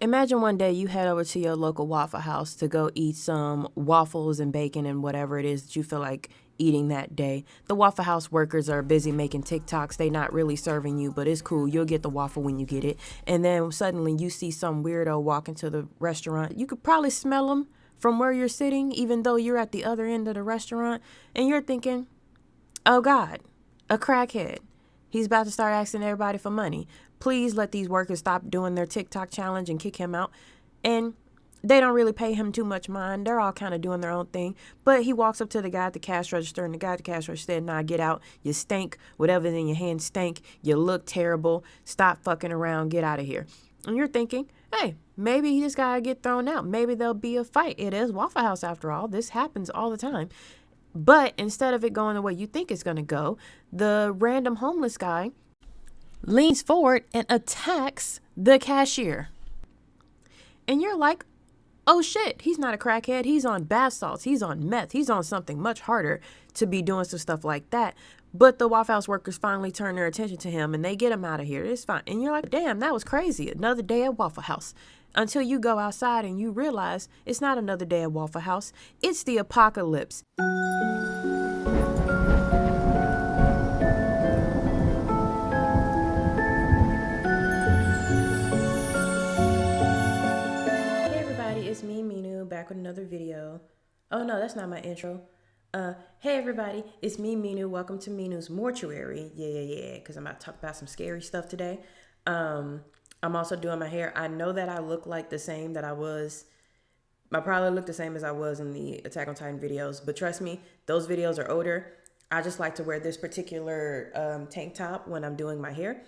Imagine one day you head over to your local Waffle House to go eat some waffles and bacon and whatever it is that you feel like eating that day. The Waffle House workers are busy making TikToks. They not really serving you, but it's cool. You'll get the waffle when you get it. And then suddenly you see some weirdo walk into the restaurant. You could probably smell him from where you're sitting, even though you're at the other end of the restaurant. And you're thinking, oh God, a crackhead. He's about to start asking everybody for money. Please let these workers stop doing their TikTok challenge and kick him out. And they don't really pay him too much mind. They're all kind of doing their own thing. But he walks up to the guy at the cash register, and the guy at the cash register said, nah, get out. You stink. Whatever's in your hand stink. You look terrible. Stop fucking around. Get out of here. And you're thinking, hey, maybe he just got to get thrown out. Maybe there'll be a fight. It is Waffle House after all. This happens all the time. But instead of it going the way you think it's going to go, the random homeless guy leans forward and attacks the cashier. And you're like, oh shit, he's not a crackhead. He's on bath salts. He's on meth. He's on something much harder to be doing some stuff like that. But the Waffle House workers finally turn their attention to him and they get him out of here. It's fine. And you're like, damn, that was crazy. Another day at Waffle House. Until you go outside and you realize it's not another day at Waffle House. It's the apocalypse. It's me, Minu, back with another video. Oh no, that's not my intro. Hey everybody, it's me, Minu. Welcome to Minu's Mortuary. Yeah, because I'm about to talk about some scary stuff today. I'm also doing my hair. I know that I look like the same that I was. I probably look the same as I was in the Attack on Titan videos, but trust me, those videos are older. I just like to wear this particular tank top when I'm doing my hair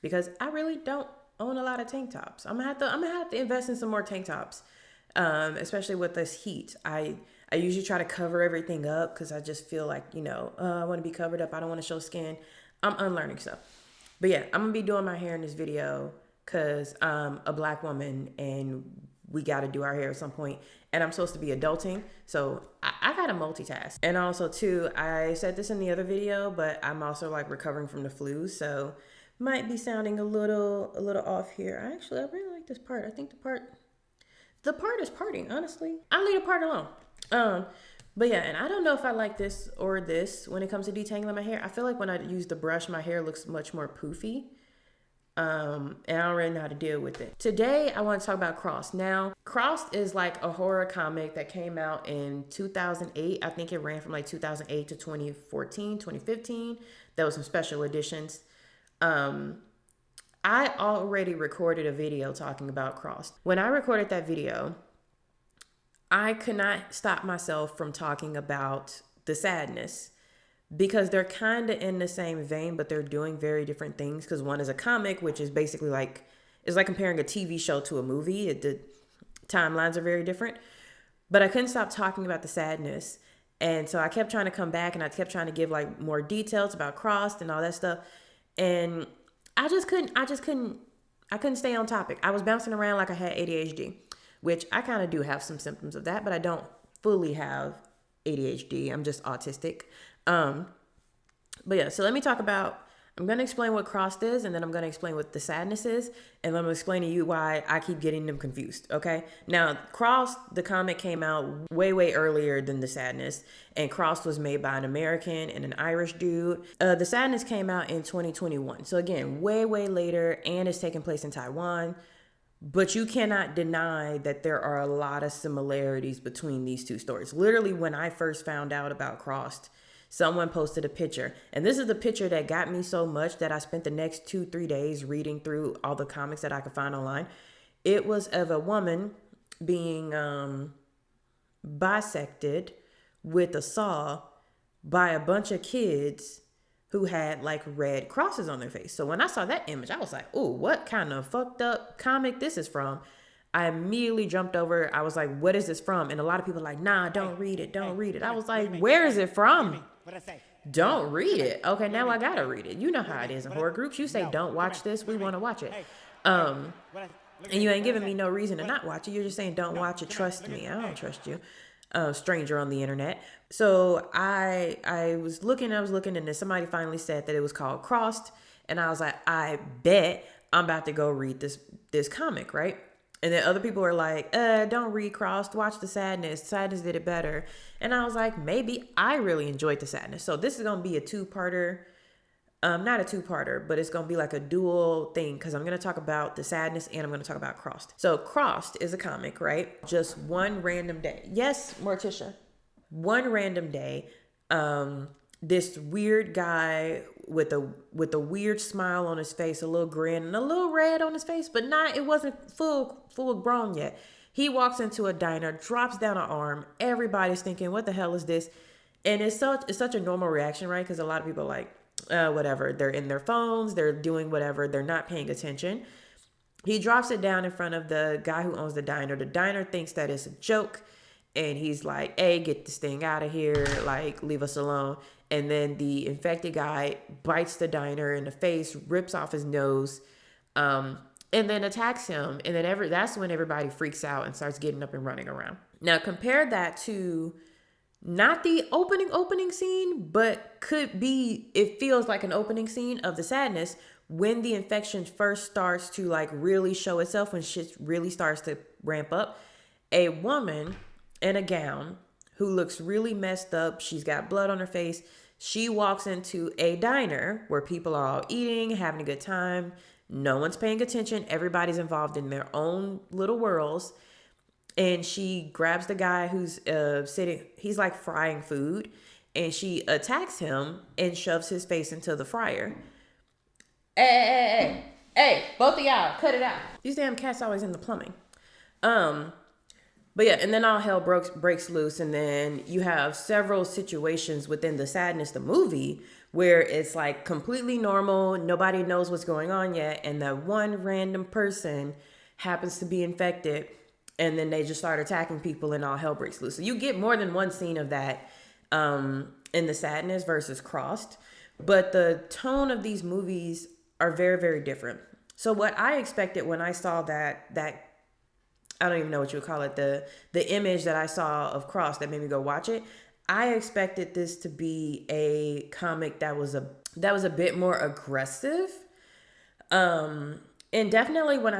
because I really don't own a lot of tank tops. I'm gonna have to invest in some more tank tops. Especially with this heat. I usually try to cover everything up because I just feel like, I want to be covered up. I don't want to show skin. I'm unlearning stuff. But yeah, I'm going to be doing my hair in this video because I'm a black woman and we got to do our hair at some point. And I'm supposed to be adulting. So I got to multitask. And also too, I said this in the other video, but I'm also like recovering from the flu. So might be sounding a little off here. I really like this part. I think the part is parting, honestly. I leave the part alone. But yeah, and I don't know if I like this or this when it comes to detangling my hair. I feel like when I use the brush, my hair looks much more poofy. And I don't really know how to deal with it. Today, I want to talk about Crossed. Now, Crossed is like a horror comic that came out in 2008. I think it ran from like 2008 to 2014, 2015. There was some special editions. I already recorded a video talking about Crossed. When I recorded that video, I could not stop myself from talking about the sadness because they're kind of in the same vein, but they're doing very different things. Because one is a comic, which is basically like, it's like comparing a TV show to a movie. The timelines are very different. But I couldn't stop talking about the sadness. And so I kept trying to come back and I kept trying to give like more details about Crossed and all that stuff. And I couldn't stay on topic. I was bouncing around like I had ADHD, which I kind of do have some symptoms of that, but I don't fully have ADHD. I'm just autistic. But yeah, so let me talk about, I'm going to explain what Crossed is, and then I'm going to explain what the sadness is, and I'm going to explain to you why I keep getting them confused, okay? Now, Crossed, the comic came out way earlier than the sadness, and Crossed was made by an American and an Irish dude. The sadness came out in 2021, so again, way later, and it's taking place in Taiwan, but you cannot deny that there are a lot of similarities between these two stories. Literally, when I first found out about Crossed, someone posted a picture, and this is the picture that got me so much that I spent the next 2-3 days reading through all the comics that I could find online. It was of a woman being bisected with a saw by a bunch of kids who had like red crosses on their face. So when I saw that image, I was like, oh, what kind of fucked up comic this is from? I immediately jumped over. I was like, what is this from? And a lot of people are like, nah, don't read it. Don't read it. I was like, where is it from? Don't read it. Okay, now I gotta read it. You know how it is in horror groups. You say, don't watch this. We want to watch it. And you ain't giving me no reason to not watch it. You're just saying, don't watch it. Trust me. I don't trust you. Stranger on the internet. So I was looking, and then somebody finally said that it was called Crossed. And I was like, I bet I'm about to go read this comic, right? And then other people are like, don't read Crossed, watch The Sadness. Sadness did it better. And I was like, maybe I really enjoyed The Sadness. So this is going to be a two-parter. Not a two-parter, but it's going to be like a dual thing because I'm going to talk about The Sadness and I'm going to talk about Crossed. So Crossed is a comic, right? Just one random day. Yes, Morticia. One random day, this weird guy with a weird smile on his face, a little grin and a little red on his face, but it wasn't full grown yet. He walks into a diner, drops down an arm. Everybody's thinking, what the hell is this? And it's such a normal reaction, right? Because a lot of people are like, whatever. They're in their phones, they're doing whatever, they're not paying attention. He drops it down in front of the guy who owns the diner. The diner thinks that it's a joke. And he's like, hey, get this thing out of here. Like, leave us alone. And then the infected guy bites the diner in the face, rips off his nose, and then attacks him. And then that's when everybody freaks out and starts getting up and running around. Now, compare that to not the opening scene, but it feels like an opening scene of The Sadness when the infection first starts to like really show itself, when shit really starts to ramp up. A woman in a gown who looks really messed up. She's got blood on her face. She walks into a diner where people are all eating, having a good time. No one's paying attention. Everybody's involved in their own little worlds. And she grabs the guy who's sitting. He's like frying food. And she attacks him and shoves his face into the fryer. Hey, both of y'all, cut it out. These damn cats always in the plumbing. But yeah, and then all hell breaks loose, and then you have several situations within The Sadness, the movie, where it's like completely normal, nobody knows what's going on yet, and that one random person happens to be infected, and then they just start attacking people, and all hell breaks loose. So you get more than one scene of that in The Sadness versus Crossed, but the tone of these movies are very, very different. So what I expected when I saw that I don't even know what you would call it, the image that I saw of Cross that made me go watch it. I expected this to be a comic that was a bit more aggressive. And definitely when I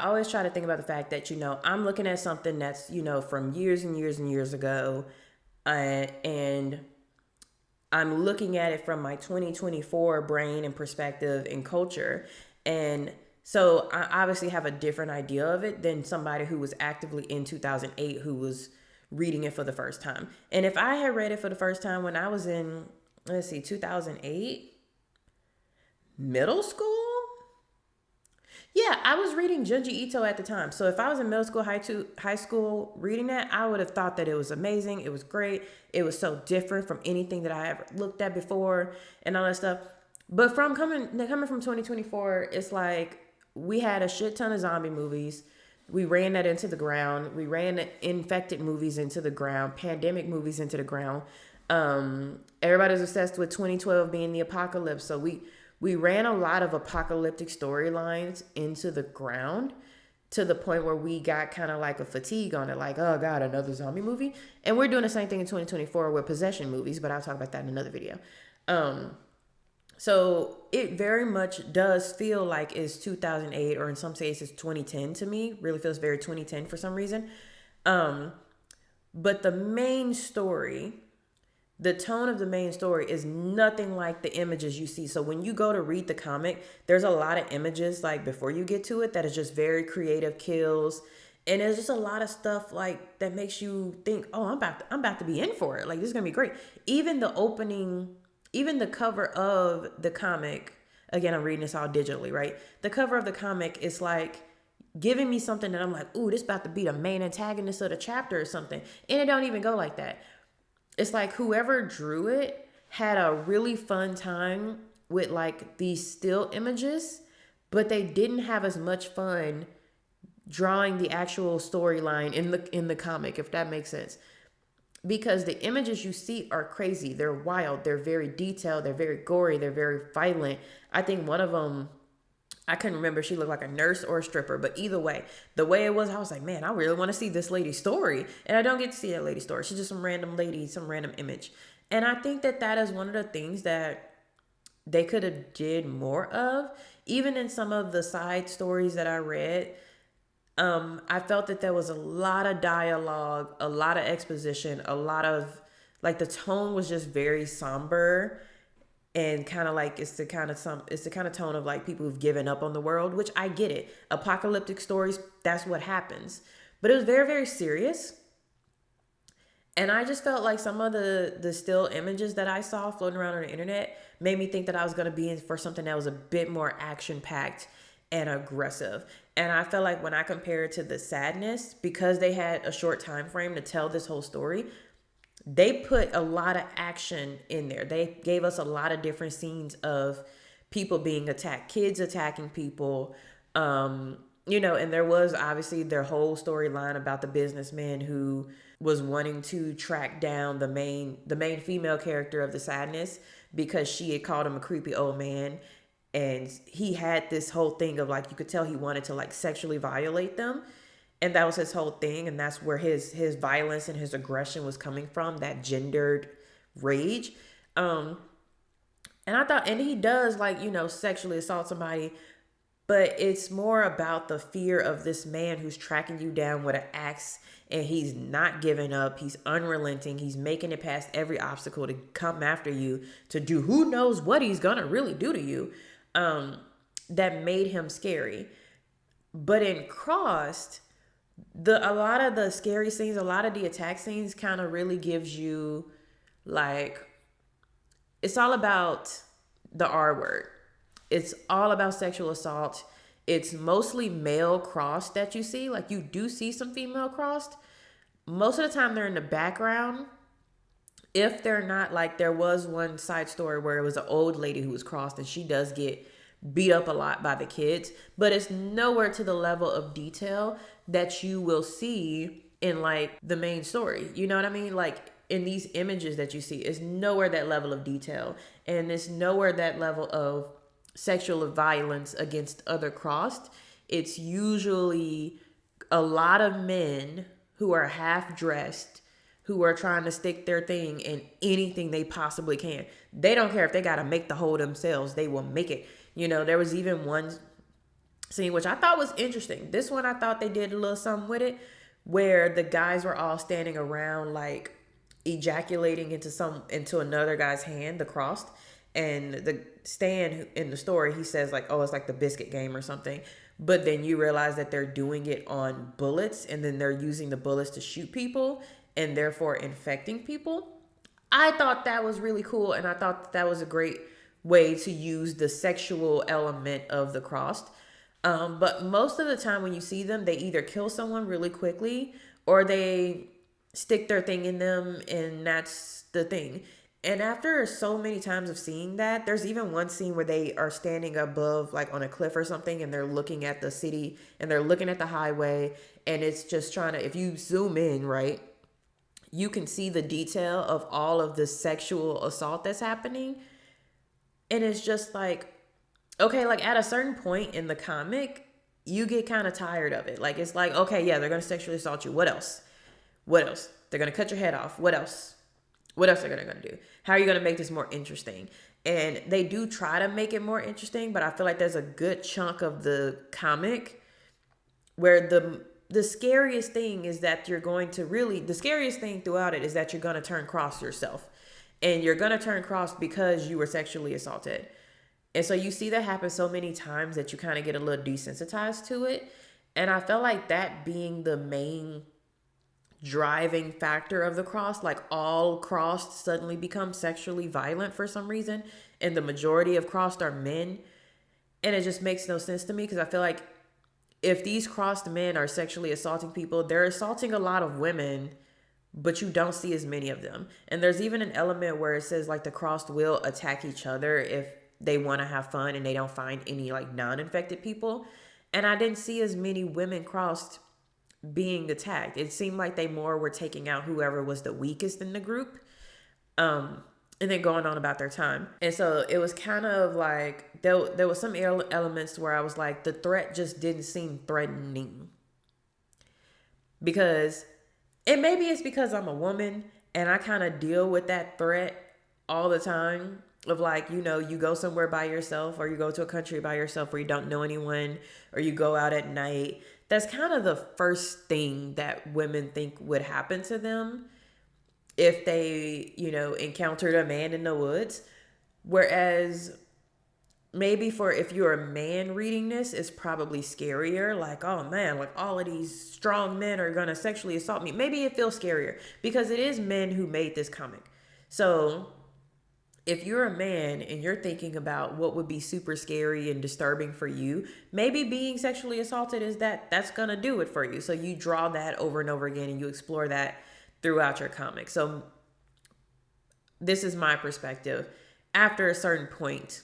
always try to think about the fact that, I'm looking at something that's, from years and years and years ago. And I'm looking at it from my 2024 brain and perspective and culture. And so I obviously have a different idea of it than somebody who was actively in 2008 who was reading it for the first time. And if I had read it for the first time when I was in, 2008, middle school? Yeah, I was reading Junji Ito at the time. So if I was in middle school, high school reading that, I would have thought that it was amazing. It was great. It was so different from anything that I ever looked at before and all that stuff. But coming from 2024, it's like, we had a shit ton of zombie movies. We ran that into the ground. We ran the infected movies into the ground, pandemic movies into the ground. Everybody's obsessed with 2012 being the apocalypse. So we ran a lot of apocalyptic storylines into the ground to the point where we got kind of like a fatigue on it. Like, oh God, another zombie movie. And we're doing the same thing in 2024 with possession movies, but I'll talk about that in another video. So it very much does feel like it's 2008, or in some cases 2010 to me. Really feels very 2010 for some reason. But the main story, the tone of the main story is nothing like the images you see. So when you go to read the comic, there's a lot of images like before you get to it that is just very creative kills. And there's just a lot of stuff like that makes you think, oh, I'm about to be in for it. Like, this is going to be great. Even the cover of the comic, again, I'm reading this all digitally, right? The cover of the comic is like giving me something that I'm like, ooh, this about to be the main antagonist of the chapter or something. And it don't even go like that. It's like whoever drew it had a really fun time with like these still images, but they didn't have as much fun drawing the actual storyline in the comic, if that makes sense. Because the images you see are crazy. They're wild. They're very detailed. They're very gory. They're very violent. I think one of them, I couldn't remember. She looked like a nurse or a stripper. But either way, the way it was, I was like, man, I really want to see this lady's story. And I don't get to see that lady's story. She's just some random lady, some random image. And I think that is one of the things that they could have did more of. Even in some of the side stories that I read, I felt that there was a lot of dialogue, a lot of exposition, a lot of like the tone was just very somber and kind of like it's the kind of tone of like people who've given up on the world, which I get it. Apocalyptic stories, that's what happens. But it was very, very serious. And I just felt like some of the still images that I saw floating around on the internet made me think that I was going to be in for something that was a bit more action packed and aggressive. And I felt like when I compared it to the sadness, because they had a short time frame to tell this whole story, they put a lot of action in there. They gave us a lot of different scenes of people being attacked, kids attacking people, and there was obviously their whole storyline about the businessman who was wanting to track down the main female character of the sadness because she had called him a creepy old man, and he had this whole thing of like you could tell he wanted to like sexually violate them, and that was his whole thing, and that's where his violence and his aggression was coming from, that gendered rage. And I thought, and he does like sexually assault somebody, but it's more about the fear of this man who's tracking you down with an axe, and he's not giving up. He's unrelenting. He's making it past every obstacle to come after you to do who knows what he's gonna really do to you. That made him scary. But in Crossed, a lot of the scary scenes, a lot of the attack scenes kind of really gives you like it's all about the R word. It's all about sexual assault. It's mostly male crossed that you see. Like you do see some female crossed. Most of the time they're in the background. If they're not, like there was one side story where it was an old lady who was crossed and she does get beat up a lot by the kids, but it's nowhere to the level of detail that you will see in like the main story. You know what I mean? Like in these images that you see, it's nowhere that level of detail, and it's nowhere that level of sexual violence against other crossed. It's usually a lot of men who are half dressed, who are trying to stick their thing in anything they possibly can. They don't care if they got to make the hole themselves, they will make it. There was even one scene which I thought was interesting. This one I thought they did a little something with it, where the guys were all standing around like ejaculating into another guy's hand, the crossed. And the Stan in the story, he says like, oh, it's like the biscuit game or something. But then you realize that they're doing it on bullets, and then they're using the bullets to shoot people and therefore infecting people. I thought that was really cool, and I thought that was a great way to use the sexual element of the crossed. But most of the time when you see them, they either kill someone really quickly or they stick their thing in them, and that's the thing. And after so many times of seeing that, there's even one scene where they are standing above, like on a cliff or something, and they're looking at the city and they're looking at the highway, and it's just trying to, if you zoom in, right, you can see the detail of all of the sexual assault that's happening. And it's just like, okay, like at a certain point in the comic, you get kind of tired of it. Like, it's like, okay, yeah, they're going to sexually assault you. What else? What else? They're going to cut your head off. What else? What else are they going to do? How are you going to make this more interesting? And they do try to make it more interesting, but I feel like there's a good chunk of the comic where the scariest thing is that the scariest thing throughout it is that you're going to turn cross yourself. And you're going to turn cross because you were sexually assaulted. And so you see that happen so many times that you kind of get a little desensitized to it. And I felt like that being the main driving factor of the cross, like all crossed suddenly become sexually violent for some reason, and the majority of crossed are men. And it just makes no sense to me, because I feel like if these crossed men are sexually assaulting people, they're assaulting a lot of women, but you don't see as many of them. And there's even an element where it says like the crossed will attack each other if they want to have fun and they don't find any like non-infected people. And I didn't see as many women crossed being attacked. It seemed like they more were taking out whoever was the weakest in the group, and then going on about their time. And so it was kind of like there was some elements where I was like, the threat just didn't seem threatening, because maybe it's because I'm a woman and I kind of deal with that threat all the time of like, you go somewhere by yourself, or you go to a country by yourself where you don't know anyone, or you go out at night. that's kind of the first thing that women think would happen to them if they, encountered a man in the woods. Whereas maybe for if you're a man reading this, it's probably scarier. Like, oh man, like all of these strong men are gonna sexually assault me. Maybe it feels scarier because it is men who made this comic. So if you're a man and you're thinking about what would be super scary and disturbing for you, maybe being sexually assaulted is that's gonna do it for you. So you draw that over and over again and you explore that throughout your comic. So this is my perspective. After a certain point,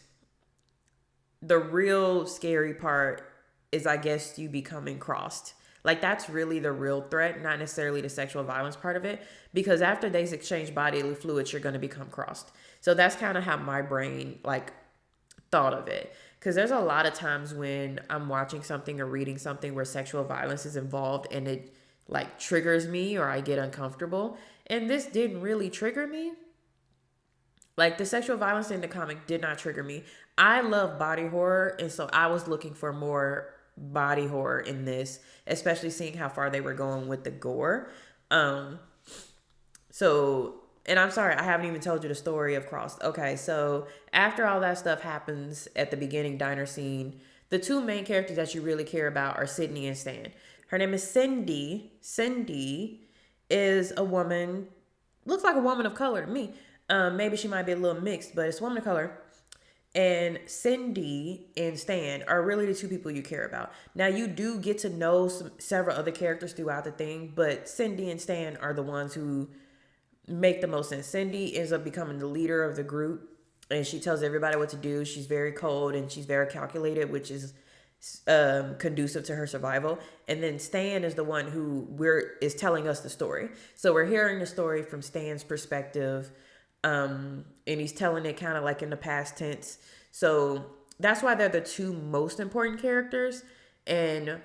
the real scary part is, I guess, you becoming crossed. Like, that's really the real threat, not necessarily the sexual violence part of it. Because after they exchange bodily fluids, you're going to become crossed. So that's kind of how my brain, like, thought of it. Because there's a lot of times when I'm watching something or reading something where sexual violence is involved and it, like, triggers me or I get uncomfortable. And this didn't really trigger me. Like, the sexual violence in the comic did not trigger me. I love body horror, and so I was looking for more body horror in this, especially seeing how far they were going with the gore. And I'm sorry, I haven't even told you the story of Crossed. Okay, so after all that stuff happens at the beginning diner scene, the two main characters that you really care about are Sydney and Stan. Her name is Cindy. Cindy is a woman, looks like a woman of color to me. Maybe she might be a little mixed, but it's a woman of color. And Cindy and Stan are really the two people you care about. Now, you do get to know several other characters throughout the thing, but Cindy and Stan are the ones who make the most sense. Cindy ends up becoming the leader of the group, and she tells everybody what to do. She's very cold and she's very calculated, which is conducive to her survival. And then Stan is the one who is telling us the story. So we're hearing the story from Stan's perspective. And he's telling it kind of like in the past tense. So that's why they're the two most important characters. And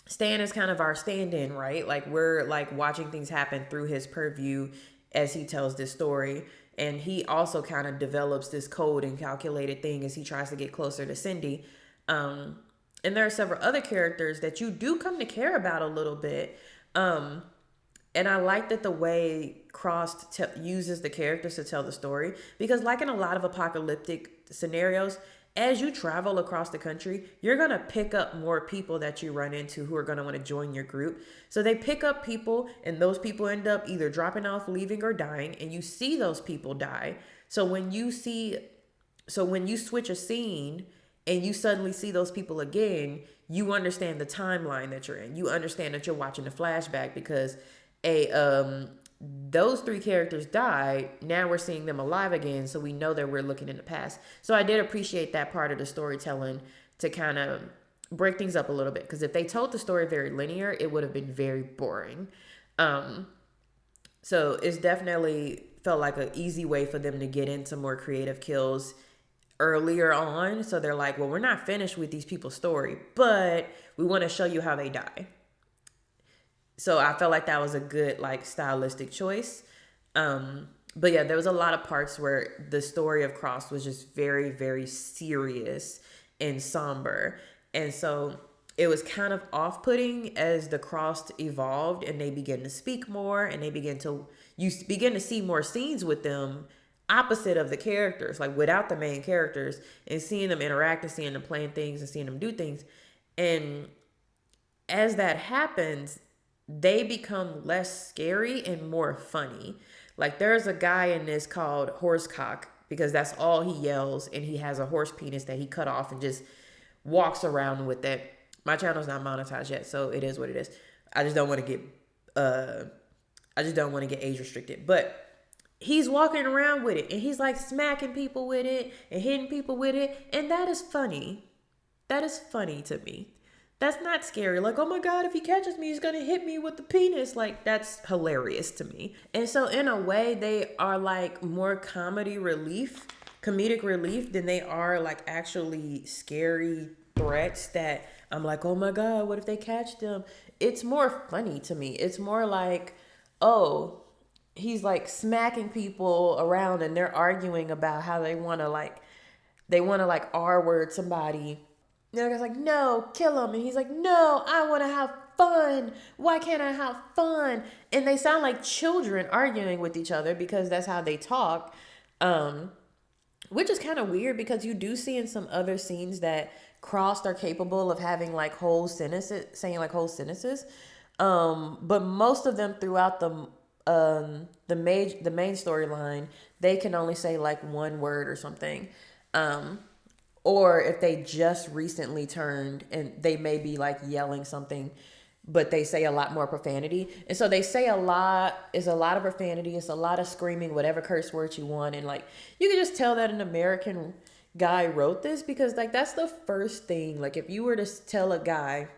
Stan is kind of our stand-in, right? Like, we're like watching things happen through his purview as he tells this story. And he also kind of develops this cold and calculated thing as he tries to get closer to Cindy. And there are several other characters that you do come to care about a little bit. And I like that the way Crossed uses the characters to tell the story, because like in a lot of apocalyptic scenarios, as you travel across the country, you're going to pick up more people that you run into who are going to want to join your group. So they pick up people, and those people end up either dropping off, leaving, or dying, and you see those people die. So when you switch a scene and you suddenly see those people again, you understand the timeline that you're in. You understand that you're watching a flashback because those three characters died. Now we're seeing them alive again, so we know that we're looking in the past. So I did appreciate that part of the storytelling to kind of break things up a little bit, because if they told the story very linear, it would have been very boring. So it's definitely felt like an easy way for them to get into more creative kills earlier on. So they're like, well, we're not finished with these people's story, but we want to show you how they die. So I felt like that was a good, like, stylistic choice. But yeah, there was a lot of parts where the story of Crossed was just very, very serious and somber. And so it was kind of off-putting as the Crossed evolved and they began to speak more, and you begin to see more scenes with them opposite of the characters, like without the main characters, and seeing them interact and seeing them plan things and seeing them do things. And as that happens, they become less scary and more funny. Like, there's a guy in this called Horsecock, because that's all he yells, and he has a horse penis that he cut off and just walks around with it. My channel's not monetized yet, so it is what it is. I just don't want to get age restricted. But he's walking around with it, and he's like smacking people with it and hitting people with it, and that is funny. That is funny to me. That's not scary. Like, oh my God, if he catches me, he's going to hit me with the penis. Like, that's hilarious to me. And so in a way, they are like more comedic relief than they are like actually scary threats that I'm like, oh my God, what if they catch them? It's more funny to me. It's more like, oh, he's like smacking people around and they're arguing about how they want to like R-word somebody. the other guy's like, no, kill him. And he's like, no, I want to have fun. Why can't I have fun? And they sound like children arguing with each other because that's how they talk. Which is kind of weird because you do see in some other scenes that Crossed are capable of having like whole sentences, saying like whole sentences. But most of them throughout the main storyline, they can only say like one word or something. Or if they just recently turned and they may be like yelling something, but they say a lot more profanity. And so they say a lot, it's a lot of profanity, it's a lot of screaming, whatever curse words you want. And like, you can just tell that an American guy wrote this because like, that's the first thing. Like if you were to tell a guy,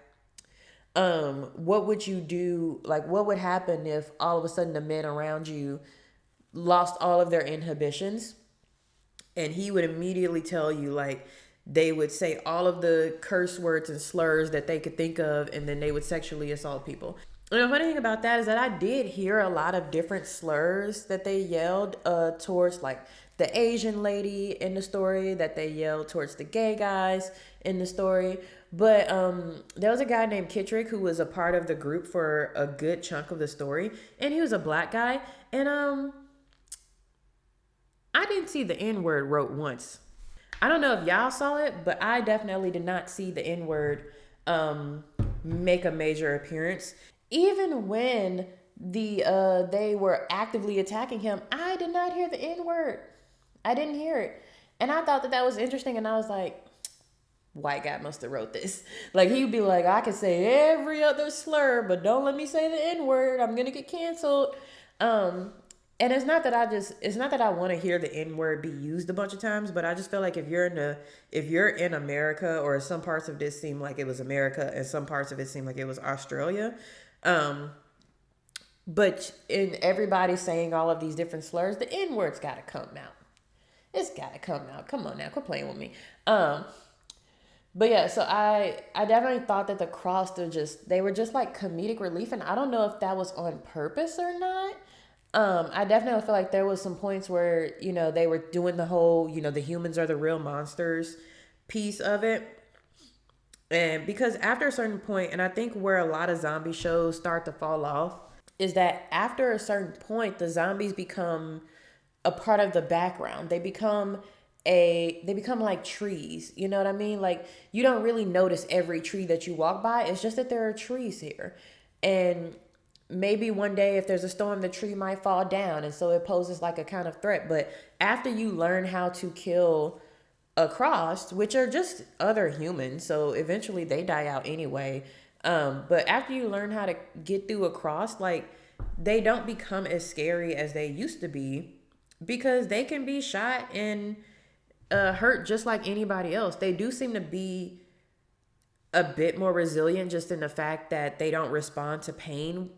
what would you do? Like, what would happen if all of a sudden the men around you lost all of their inhibitions? And he would immediately tell you, like, they would say all of the curse words and slurs that they could think of, and then they would sexually assault people. And the funny thing about that is that I did hear a lot of different slurs that they yelled towards, like, the Asian lady in the story, that they yelled towards the gay guys in the story. But there was a guy named Kittrick who was a part of the group for a good chunk of the story, and he was a black guy. And I didn't see the N-word wrote once. I don't know if y'all saw it, but I definitely did not see the N-word make a major appearance. Even when they were actively attacking him, I did not hear the N-word. I didn't hear it. And I thought that was interesting, and I was like, white guy must have wrote this. Like, he'd be like, I can say every other slur, but don't let me say the N-word. I'm going to get canceled. And it's not that I want to hear the N-word be used a bunch of times, but I just feel like if you're in America, or some parts of this seem like it was America and some parts of it seem like it was Australia, but in everybody saying all of these different slurs, the N-word's got to come out. It's got to come out. Come on now, quit playing with me. But yeah, so I definitely thought that the Cross, they were just like comedic relief, and I don't know if that was on purpose or not. I definitely feel like there was some points where, they were doing the whole, the humans are the real monsters piece of it. And because after a certain point, and I think where a lot of zombie shows start to fall off, is that after a certain point, the zombies become a part of the background. They become like trees. You know what I mean? Like, you don't really notice every tree that you walk by. It's just that there are trees here. And maybe one day if there's a storm, the tree might fall down, and so it poses like a kind of threat. But after you learn how to kill a Crossed, which are just other humans, so eventually they die out anyway. But after you learn how to get through a Crossed, like, they don't become as scary as they used to be because they can be shot and hurt just like anybody else. They do seem to be a bit more resilient just in the fact that they don't respond to pain.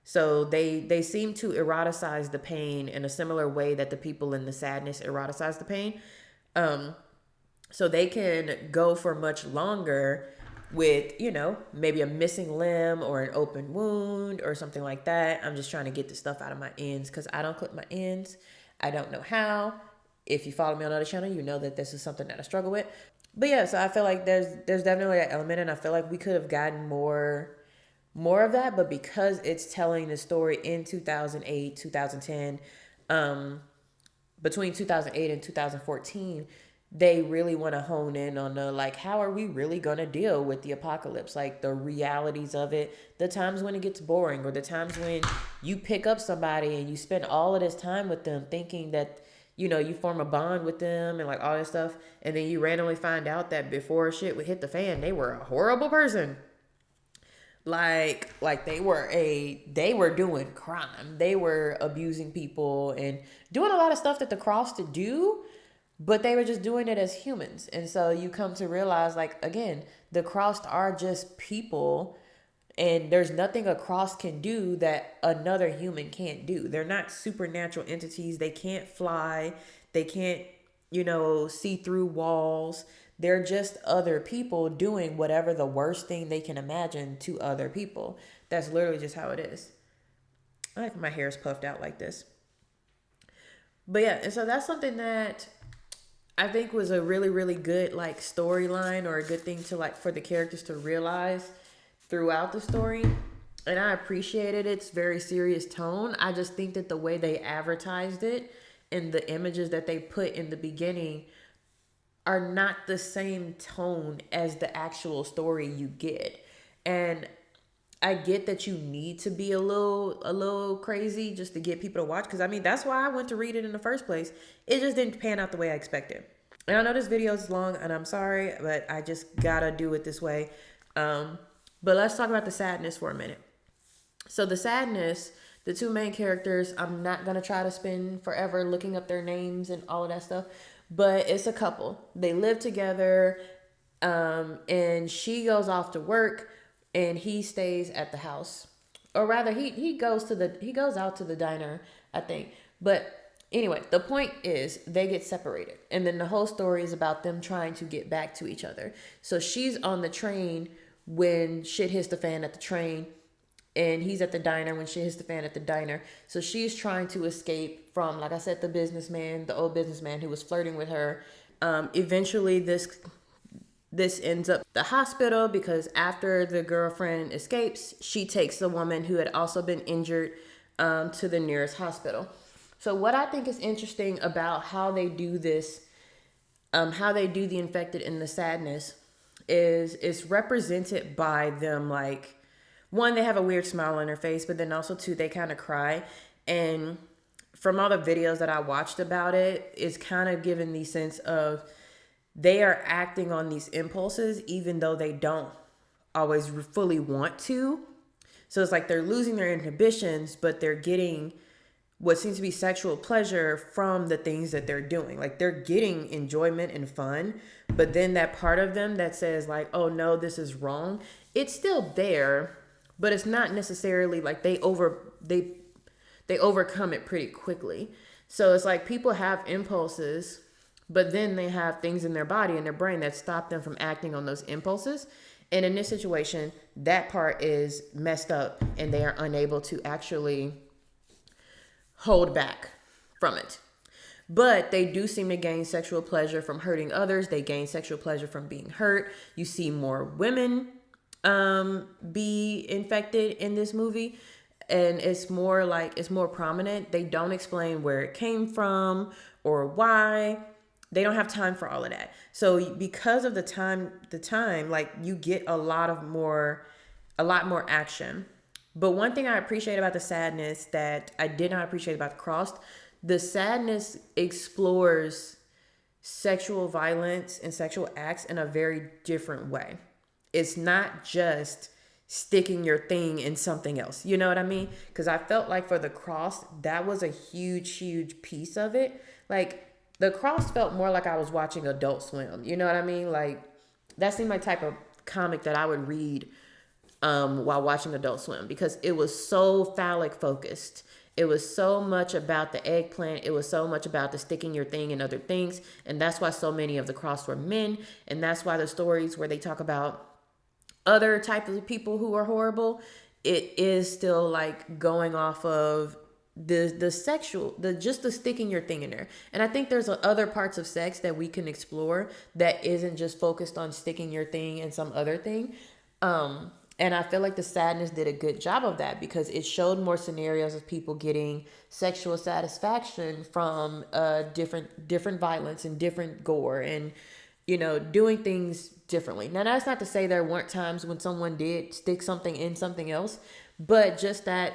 So they seem to eroticize the pain in a similar way that the people in the sadness eroticize the pain. So they can go for much longer with, maybe a missing limb or an open wound or something like that. I'm just trying to get the stuff out of my ends because I don't clip my ends. I don't know how. If you follow me on another channel, you know that this is something that I struggle with. But yeah, so I feel like there's definitely an element, and I feel like we could have gotten more of that, but because it's telling the story in 2008, 2010, between 2008 and 2014, they really want to hone in on the, like, how are we really going to deal with the apocalypse? Like, the realities of it, the times when it gets boring, or the times when you pick up somebody and you spend all of this time with them thinking that, you form a bond with them and like all this stuff. And then you randomly find out that before shit would hit the fan, they were a horrible person. Like they were doing crime. They were abusing people and doing a lot of stuff that the Crossed to do, but they were just doing it as humans. And so you come to realize, like, again, the Crossed are just people, and there's nothing a Crossed can do that another human can't do. They're not supernatural entities. They can't fly. They can't, see through walls. They're just other people doing whatever the worst thing they can imagine to other people. That's literally just how it is. I like my hair is puffed out like this. But yeah, and so that's something that I think was a really, really good like storyline, or a good thing to like for the characters to realize throughout the story. And I appreciated its very serious tone. I just think that the way they advertised it and the images that they put in the beginning are not the same tone as the actual story you get. And I get that you need to be a little crazy just to get people to watch, because I mean that's why I went to read it in the first place. It just didn't pan out the way I expected. And I know this video is long and I'm sorry, but I just gotta do it this way. But let's talk about the sadness for a minute. So the sadness, the two main characters, I'm not gonna try to spend forever looking up their names and all of that stuff, but it's a couple. They live together, and she goes off to work, and he stays at the house, or rather, he goes out to the diner, I think. But anyway, the point is they get separated, and then the whole story is about them trying to get back to each other. So she's on the train when shit hits the fan at the train, and he's at the diner when shit hits the fan at the diner. So she's trying to escape from, like I said, the old businessman who was flirting with her. Eventually, this ends up the hospital, because after the girlfriend escapes, she takes the woman who had also been injured to the nearest hospital. So what I think is interesting about how they do this, how they do the infected and the sadness, is it's represented by them like, one, they have a weird smile on their face, but then also two, they kind of cry. And from all the videos that I watched about it, it's kind of given the sense of they are acting on these impulses even though they don't always fully want to. So it's like they're losing their inhibitions, but they're getting what seems to be sexual pleasure from the things that they're doing. Like they're getting enjoyment and fun, but then that part of them that says like, oh no, this is wrong, it's still there, but it's not necessarily like they overcome it pretty quickly. So it's like people have impulses, but then they have things in their body and their brain that stop them from acting on those impulses. And in this situation, that part is messed up and they are unable to actually hold back from it. But they do seem to gain sexual pleasure from hurting others. They gain sexual pleasure from being hurt. You see more women be infected in this movie, and it's more prominent. They don't explain where it came from or why. They don't have time for all of that. So because of the time, like you get a lot more action. But one thing I appreciate about the sadness that I did not appreciate about the Crossed, the sadness explores sexual violence and sexual acts in a very different way. It's not just sticking your thing in something else. You know what I mean? Because I felt like for the Crossed, that was a huge piece of it. Like the Crossed felt more like I was watching Adult Swim. You know what I mean? Like that seemed like type of comic that I would read while watching Adult Swim, because it was so phallic focused. It was so much about the eggplant. It was so much about the sticking your thing in other things. And that's why so many of the Crossed were men. And that's why the stories where they talk about other types of people who are horrible, it is still like going off of the sexual, just the sticking your thing in there. And I think there's other parts of sex that we can explore that isn't just focused on sticking your thing in some other thing. And I feel like the sadness did a good job of that, because it showed more scenarios of people getting sexual satisfaction from different violence and different gore, and doing things differently. Now that's not to say there weren't times when someone did stick something in something else, but just that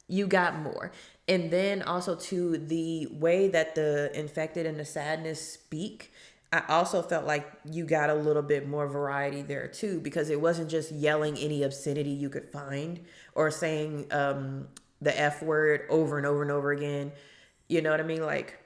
you got more. And then also to the way that the infected and the sadness speak, I also felt like you got a little bit more variety there too, because it wasn't just yelling any obscenity you could find or saying the F word over and over and over again. You know what I mean? Like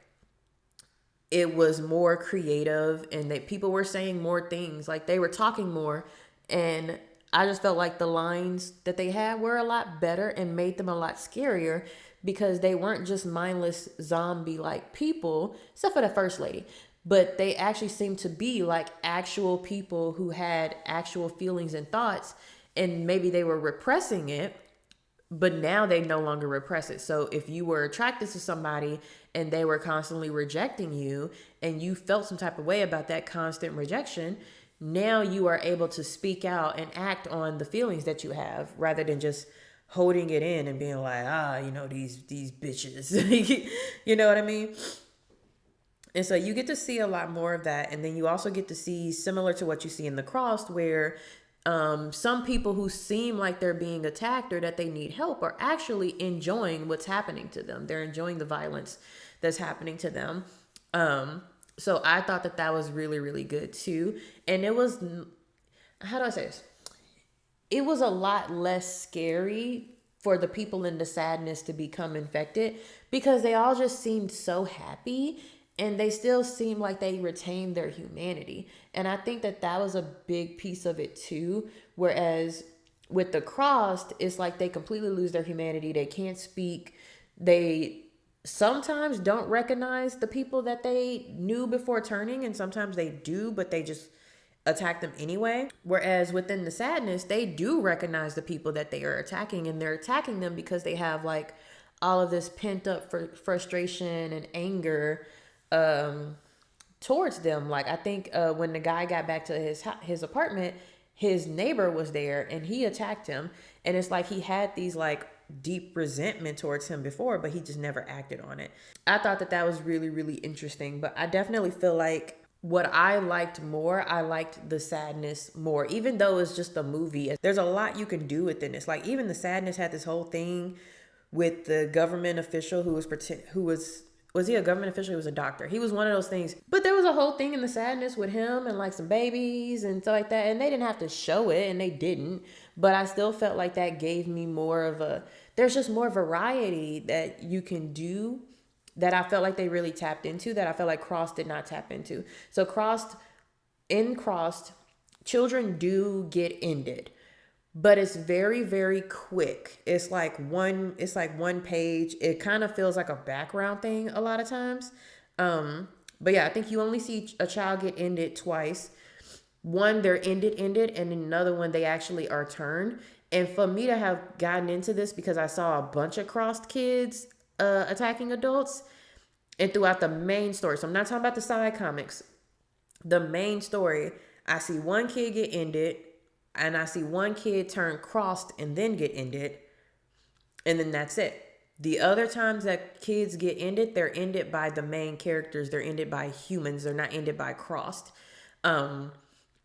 it was more creative, and that people were saying more things, like they were talking more. And I just felt like the lines that they had were a lot better and made them a lot scarier, because they weren't just mindless zombie like people, except for the first lady. But they actually seemed to be like actual people who had actual feelings and thoughts, and maybe they were repressing it, but now they no longer repress it. So if you were attracted to somebody and they were constantly rejecting you and you felt some type of way about that constant rejection, now you are able to speak out and act on the feelings that you have rather than just holding it in and being like, these bitches. You know what I mean? And so you get to see a lot more of that. And then you also get to see, similar to what you see in The Crossed, where some people who seem like they're being attacked or that they need help are actually enjoying what's happening to them. They're enjoying the violence that's happening to them. So I thought that was really, really good too. And it was, how do I say this? It was a lot less scary for the people in the sadness to become infected because they all just seemed so happy and they still seem like they retained their humanity. And I think that was a big piece of it too. Whereas with The Crossed, it's like they completely lose their humanity. They can't speak. They sometimes don't recognize the people that they knew before turning, and sometimes they do, but they just attack them anyway. Whereas within the sadness, they do recognize the people that they are attacking, and they're attacking them because they have like all of this pent up frustration and anger towards them. Like I think when the guy got back to his apartment, his neighbor was there and he attacked him, and it's like he had these like deep resentment towards him before, but he just never acted on it. I thought that was really, really interesting. But I definitely feel like what I liked the sadness more, even though it's just a movie. There's a lot you can do within this. Like even the sadness had this whole thing with the government official who was he a government official? He was a doctor. He was one of those things. But there was a whole thing in the sadness with him and like some babies and stuff like that. And they didn't have to show it, and they didn't. But I still felt like that gave me there's just more variety that you can do that I felt like they really tapped into, that I felt like Crossed did not tap into. So Crossed, children do get ended. But it's very, very quick. It's like one page. It kind of feels like a background thing a lot of times. But yeah, I think you only see a child get ended twice. One, they're ended, and another one, they actually are turned. And for me to have gotten into this because I saw a bunch of Crossed kids attacking adults, and throughout the main story, so I'm not talking about the side comics, the main story, I see one kid get ended, and I see one kid turn Crossed and then get ended. And then that's it. The other times that kids get ended, they're ended by the main characters. They're ended by humans. They're not ended by Crossed. And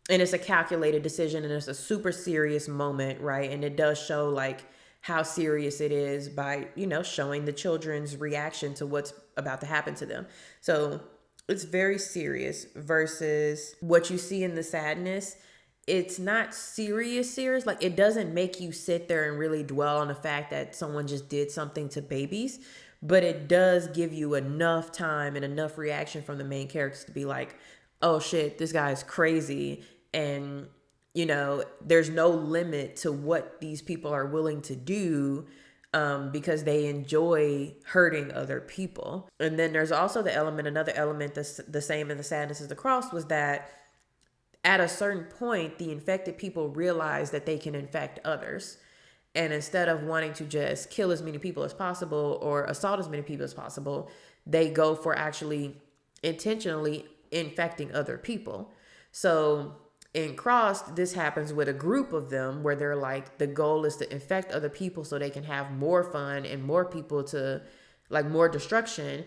it's a calculated decision, and it's a super serious moment, right? And it does show like how serious it is by, showing the children's reaction to what's about to happen to them. So it's very serious versus what you see in the sadness. It's not serious. Like it doesn't make you sit there and really dwell on the fact that someone just did something to babies, but it does give you enough time and enough reaction from the main characters to be like, oh shit, this guy's crazy. And, there's no limit to what these people are willing to do because they enjoy hurting other people. And then there's also another element that's the same in the sadness as The Crossed, was that at a certain point, the infected people realize that they can infect others. And instead of wanting to just kill as many people as possible or assault as many people as possible, they go for actually intentionally infecting other people. So in Crossed, this happens with a group of them where they're like, the goal is to infect other people so they can have more fun and more people to like more destruction.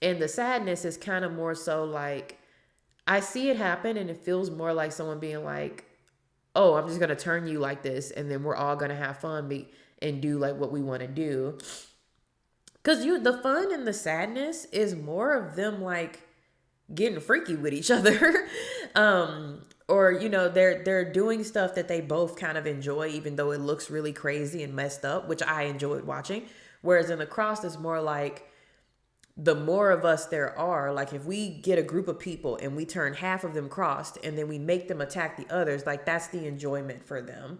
And the sadness is kind of more so like, I see it happen and it feels more like someone being like, oh, I'm just going to turn you like this and then we're all going to have fun and do like what we want to do. Because the fun and the sadness is more of them like getting freaky with each other. Or, they're doing stuff that they both kind of enjoy, even though it looks really crazy and messed up, which I enjoyed watching. Whereas in The Crossed, it's more like, the more of us there are, like if we get a group of people and we turn half of them Crossed and then we make them attack the others, like that's the enjoyment for them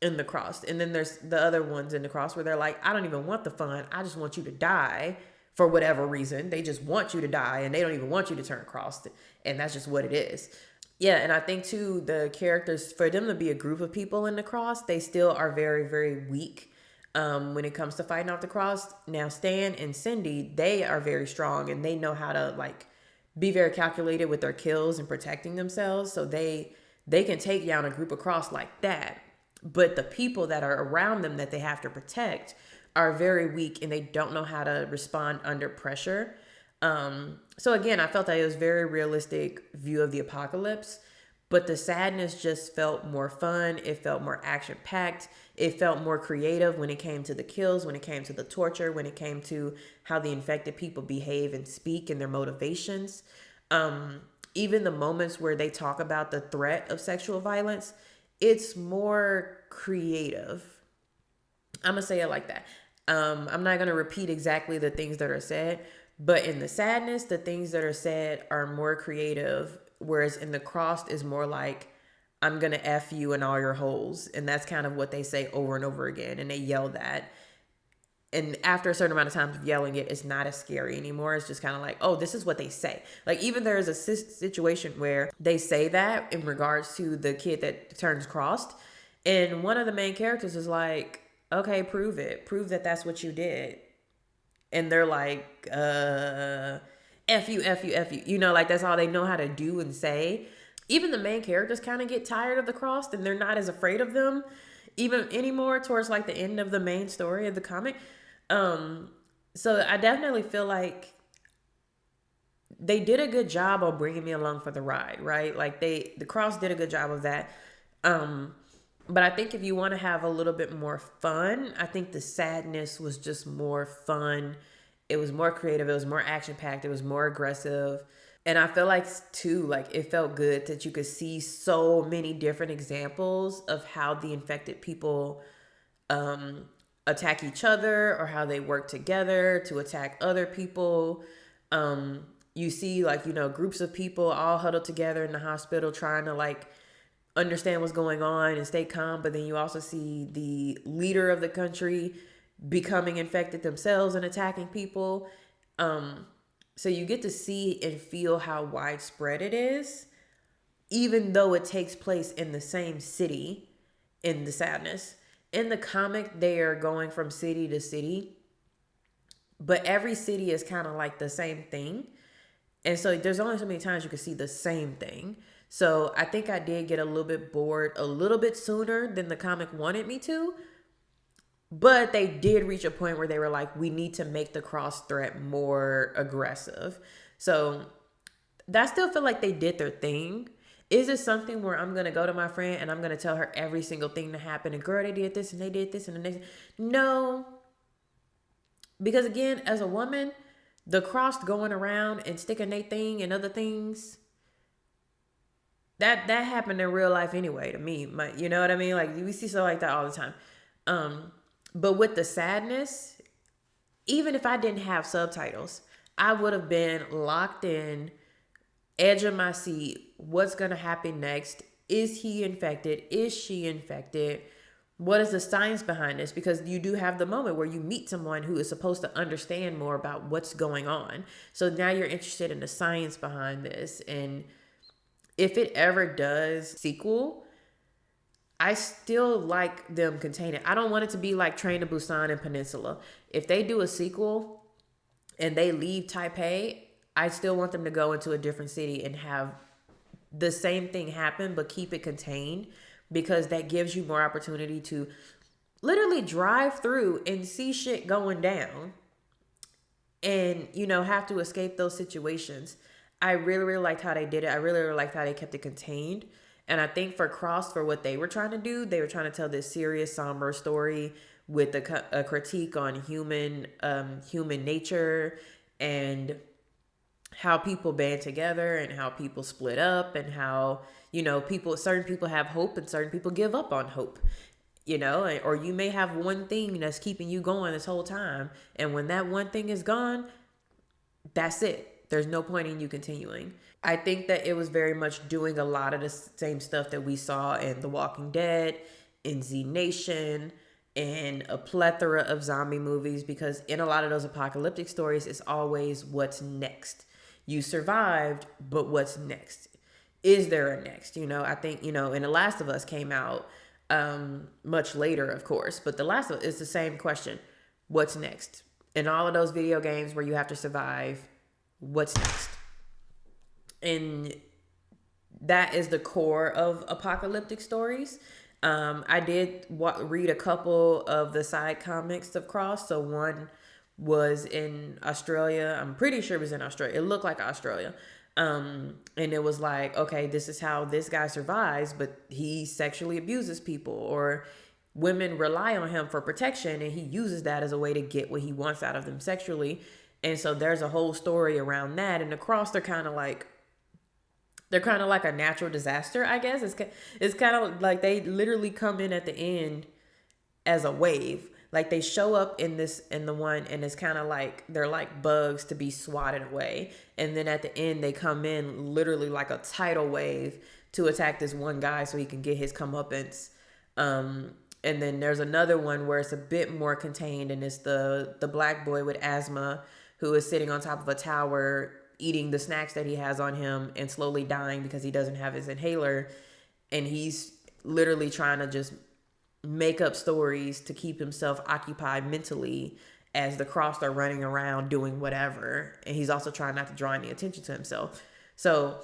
in The Crossed. And then there's the other ones in The Crossed where they're like, I don't even want the fun. I just want you to die for whatever reason. They just want you to die and they don't even want you to turn Crossed. And that's just what it is. Yeah, and I think too, the characters, for them to be a group of people in the cross, they still are very, very weak when it comes to fighting off the cross. Now, Stan and Cindy, they are very strong and they know how to like be very calculated with their kills and protecting themselves. So they can take down a group of cross like that. But the people that are around them that they have to protect are very weak and they don't know how to respond under pressure. So again, I felt that it was very realistic view of the apocalypse, but the sadness just felt more fun. It felt more action packed. It felt more creative when it came to the kills, when it came to the torture, when it came to how the infected people behave and speak and their motivations. Even the moments where they talk about the threat of sexual violence, it's more creative. I'm gonna say it like that. I'm not gonna repeat exactly the things that are said, but in the sadness, the things that are said are more creative, whereas in the crossed is more like, I'm gonna F you in all your holes. And that's kind of what they say over and over again. And they yell that. And after a certain amount of time of yelling it, it's not as scary anymore. It's just kind of like, oh, this is what they say. Like, even there's a situation where they say that in regards to the kid that turns crossed. And one of the main characters is like, okay, prove it. Prove that that's what you did. And they're like, F you, F you, F you. You know, like that's all they know how to do and say. Even the main characters kind of get tired of the crossed and they're not as afraid of them even anymore towards like the end of the main story of the comic. So I definitely feel like they did a good job of bringing me along for the ride, right? Like the cross did a good job of that. But I think if you want to have a little bit more fun, I think the sadness was just more fun. It was more creative. It was more action packed. It was more aggressive. And I feel like too, like it felt good that you could see so many different examples of how the infected people attack each other or how they work together to attack other people. You see like, you know, groups of people all huddled together in the hospital trying to like understand what's going on and stay calm. But then you also see the leader of the country becoming infected themselves and attacking people. So you get to see and feel how widespread it is, even though it takes place in the same city in the sadness. In the comic, they are going from city to city, but every city is kind of like the same thing. And so there's only so many times you can see the same thing. So I think I did get a little bit bored a little bit sooner than the comic wanted me to. But they did reach a point where they were like, we need to make the cross threat more aggressive. So I still feel like they did their thing. Is it something where I'm going to go to my friend and I'm going to tell her every single thing that happened? And girl, they did this and they did this and the next. No. Because again, as a woman, the cross going around and sticking their thing and other things, that happened in real life anyway to me. You know what I mean? Like we see stuff like that all the time. But with the sadness, even if I didn't have subtitles, I would have been locked in, edge of my seat. What's going to happen next? Is he infected? Is she infected? What is the science behind this? Because you do have the moment where you meet someone who is supposed to understand more about what's going on. So now you're interested in the science behind this. And if it ever does sequel, I still like them contain it. I don't want it to be like Train to Busan and Peninsula. If they do a sequel and they leave Taipei, I still want them to go into a different city and have the same thing happen, but keep it contained, because that gives you more opportunity to literally drive through and see shit going down and, you know, have to escape those situations. I really, really liked how they did it. I really, really liked how they kept it contained. And I think for Cross, for what they were trying to do, they were trying to tell this serious, somber story with a critique on human nature and how people band together and how people split up and how, you know, certain people have hope and certain people give up on hope, you know, or you may have one thing that's keeping you going this whole time. And when that one thing is gone, that's it. There's no point in you continuing. I think that it was very much doing a lot of the same stuff that we saw in The Walking Dead, in Z Nation, and a plethora of zombie movies, because in a lot of those apocalyptic stories, it's always what's next. You survived, but what's next? is there a next? I think, and The Last of Us came out much later, of course, but The Last of Us is the same question. What's next? In all of those video games where you have to survive, what's next? And that is the core of apocalyptic stories. I did read a couple of the side comics of Cross. So one was in Australia. I'm pretty sure it was in Australia. It looked like Australia. And it was like, okay, this is how this guy survives, but he sexually abuses people, or women rely on him for protection, and he uses that as a way to get what he wants out of them sexually. And so there's a whole story around that. And the Cross, they're kind of like a natural disaster, I guess. It's kind of like they literally come in at the end as a wave. Like they show up in the one, and it's kind of like they're like bugs to be swatted away. And then at the end, they come in literally like a tidal wave to attack this one guy so he can get his comeuppance. And then there's another one where it's a bit more contained, and it's the black boy with asthma who is sitting on top of a tower eating the snacks that he has on him and slowly dying because he doesn't have his inhaler. And he's literally trying to just make up stories to keep himself occupied mentally as the Cross are running around doing whatever. And he's also trying not to draw any attention to himself. So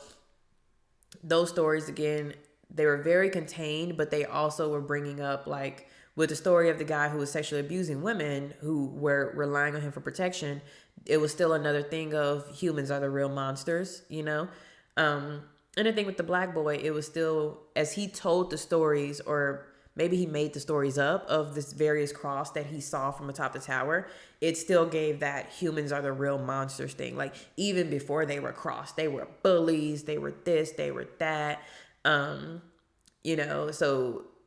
those stories, again, they were very contained, but they also were bringing up, like with the story of the guy who was sexually abusing women who were relying on him for protection, it was still another thing of humans are the real monsters, And the thing with the black boy, it was still, as he told the stories, or maybe he made the stories up of this various Cross that he saw from atop the tower, it still gave that humans are the real monsters thing. Like even before they were Cross, they were bullies, they were this, they were that. So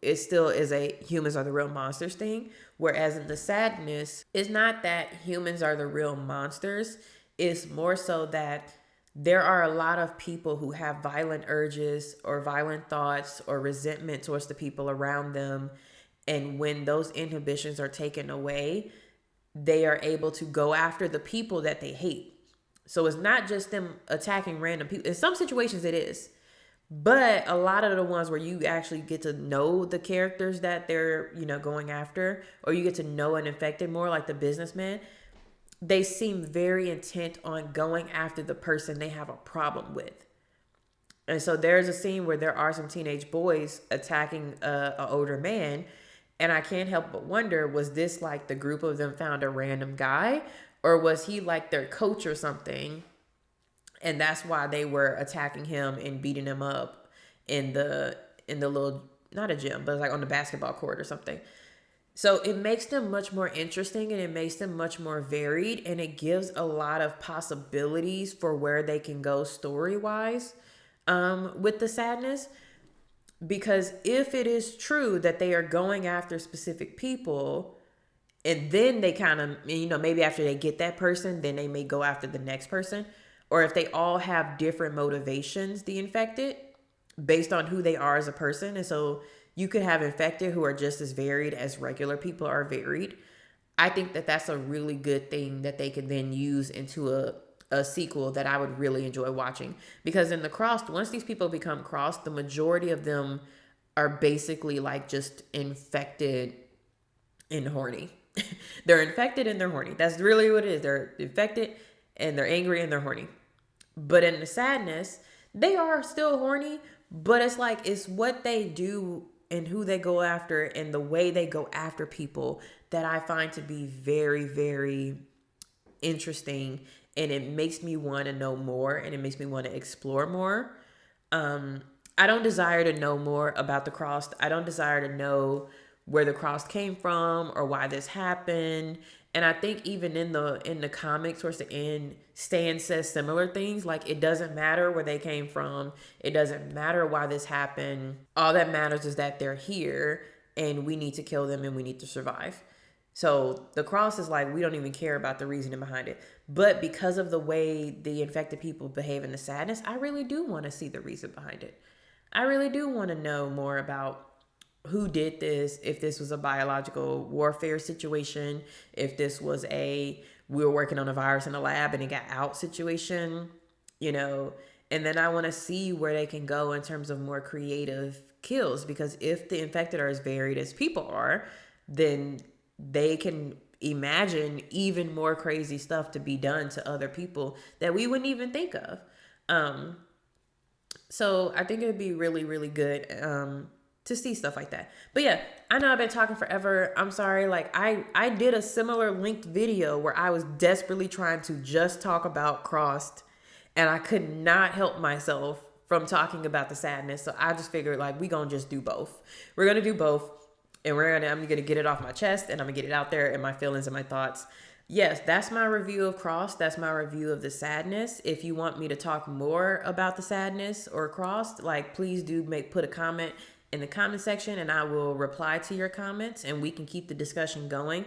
it still is a humans are the real monsters thing. Whereas in The Sadness, it's not that humans are the real monsters. It's more so that there are a lot of people who have violent urges or violent thoughts or resentment towards the people around them. And when those inhibitions are taken away, they are able to go after the people that they hate. So it's not just them attacking random people. In some situations it is. But a lot of the ones where you actually get to know the characters that they're, going after, or you get to know an infected more, like the businessman, they seem very intent on going after the person they have a problem with. And so there's a scene where there are some teenage boys attacking an older man. And I can't help but wonder, was this like the group of them found a random guy, or was he like their coach or something? And that's why they were attacking him and beating him up in the little, not a gym, but like on the basketball court or something. So it makes them much more interesting, and it makes them much more varied, and it gives a lot of possibilities for where they can go story-wise with The Sadness. Because if it is true that they are going after specific people, and then they kind of, maybe after they get that person, then they may go after the next person. Or if they all have different motivations, the infected, based on who they are as a person. And so you could have infected who are just as varied as regular people are varied. I think that that's a really good thing that they could then use into a sequel that I would really enjoy watching. Because in the Crossed, once these people become Crossed, the majority of them are basically like just infected and horny. They're infected and they're horny. That's really what it is. They're infected and they're angry and they're horny. But in The Sadness, they are still horny, but it's like, it's what they do and who they go after and the way they go after people that I find to be very, very interesting. And it makes me want to know more, and it makes me want to explore more. I don't desire to know more about the Crossed. I don't desire to know where the Crossed came from or why this happened. And I think even in the comics towards the end, Stan says similar things. Like, it doesn't matter where they came from. It doesn't matter why this happened. All that matters is that they're here and we need to kill them and we need to survive. So the Cross is like, we don't even care about the reasoning behind it. But because of the way the infected people behave in The Sadness, I really do want to see the reason behind it. I really do want to know more about who did this, if this was a biological warfare situation, if this was we were working on a virus in a lab and it got out situation, And then I want to see where they can go in terms of more creative kills, because if the infected are as varied as people are, then they can imagine even more crazy stuff to be done to other people that we wouldn't even think of. So I think it would be really, really good to see stuff like that. But yeah, I know I've been talking forever. I'm sorry. Like I did a similar linked video where I was desperately trying to just talk about Crossed, and I could not help myself from talking about the sadness. So I just figured like we gonna just do both. We're gonna do both, and I'm gonna get it off my chest, and I'm gonna get it out there and my feelings and my thoughts. Yes, that's my review of Crossed. That's my review of the sadness. If you want me to talk more about the sadness or Crossed, like please do put a comment in the comment section, and I will reply to your comments, and we can keep the discussion going.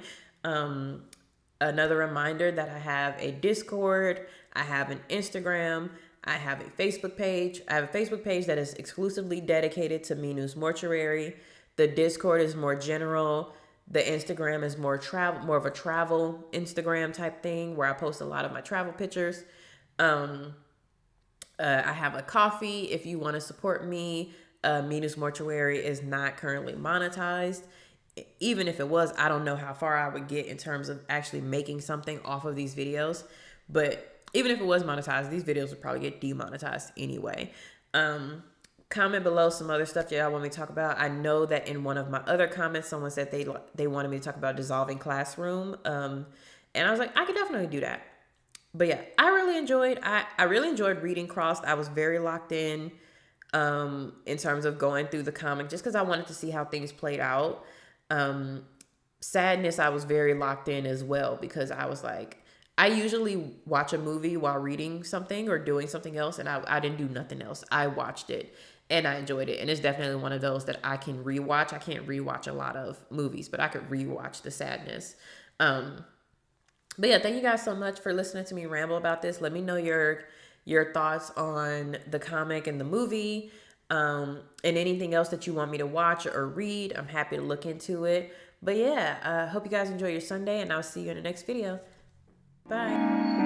Another reminder that I have a Discord, I have an Instagram, I have a Facebook page. I have a Facebook page that is exclusively dedicated to Me News Mortuary. The Discord is more general. The Instagram is more of a travel Instagram type thing where I post a lot of my travel pictures. I have a coffee if you want to support me. Me News Mortuary is not currently monetized. Even if it was, I don't know how far I would get in terms of actually making something off of these videos. But even if it was monetized, these videos would probably get demonetized anyway. Comment below some other stuff y'all want me to talk about. I know that in one of my other comments, someone said they wanted me to talk about Dissolving Classroom. And I was like, I could definitely do that. But yeah, I really enjoyed reading Crossed. I was very locked in terms of going through the comic, just because I wanted to see how things played out. Sadness, I was very locked in as well, because I was like, I usually watch a movie while reading something or doing something else, and I didn't do nothing else. I watched it and I enjoyed it. And it's definitely one of those that I can rewatch. I can't rewatch a lot of movies, but I could rewatch the sadness. But yeah, thank you guys so much for listening to me ramble about this. Let me know your thoughts on the comic and the movie, and anything else that you want me to watch or read. I'm happy to look into it. But yeah, I hope you guys enjoy your Sunday, and I'll see you in the next video. Bye.